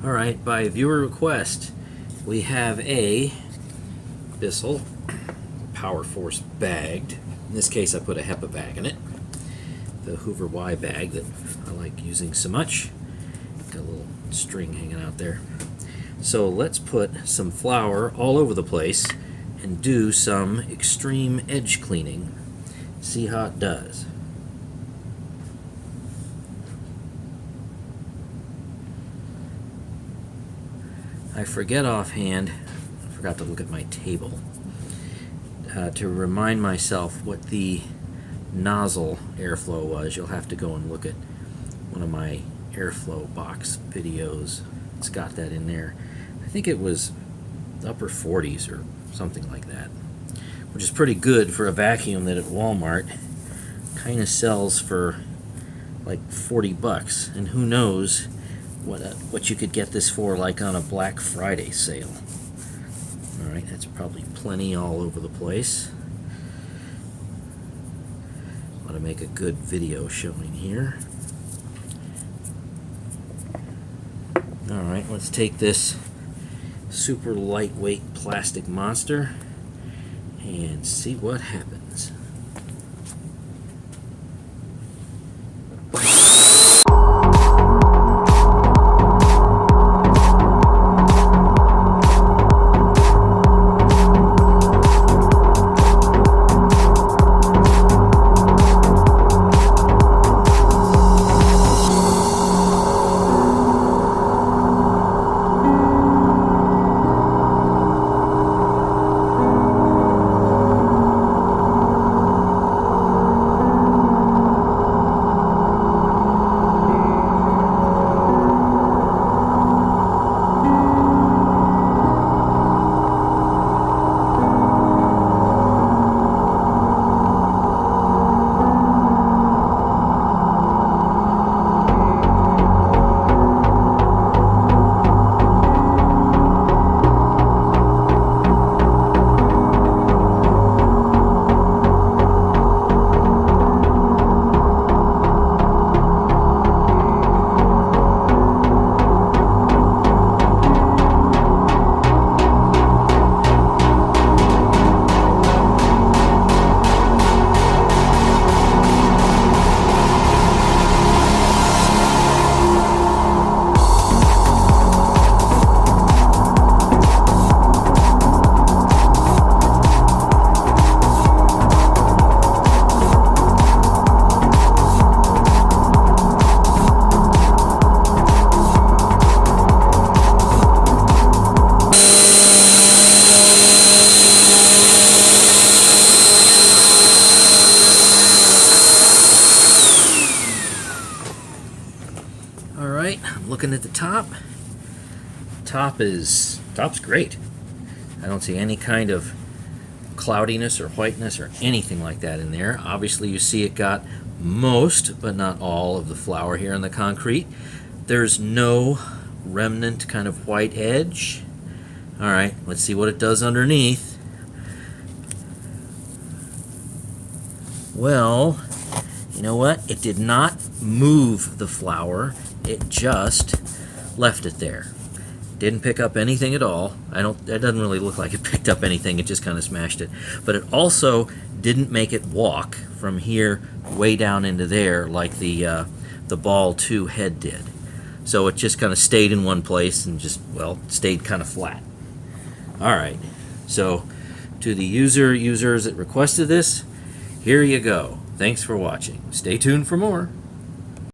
Alright, by viewer request, we have a Bissell Powerforce bagged. In this case, I put a HEPA bag in it. The Hoover Y bag that I like using so much. Got a little string hanging out there. So let's put some flour all over the place and do some extreme edge cleaning. See how it does. I forget offhand, I forgot to look at my table, to remind myself what the nozzle airflow was. You'll have to go and look at one of my airflow box videos. It's got that in there. I think it was upper 40s or something like that, which is pretty good for a vacuum that at Walmart kind of sells for like 40 bucks, and who knows what you could get this for, like on a Black Friday sale. Alright, that's probably plenty all over the place. Want to make a good video showing here. Alright, let's take this super lightweight plastic monster and see what happens. Alright, I'm looking at the top. Top's great. I don't see any kind of cloudiness or whiteness or anything like that in there. Obviously you see it got most, but not all, of the flour here in the concrete. There's no remnant kind of white edge. Alright, let's see what it does underneath. Well, you know what? It did not move the flour. It just left it there. Didn't pick up anything at all. It doesn't really look like it picked up anything. It just kind of smashed it. But it also didn't make it walk from here way down into there like the Ball 2 head did. So it just kind of stayed in one place and just, well, stayed kind of flat. Alright, so to the users that requested this, here you go. Thanks for watching. Stay tuned for more.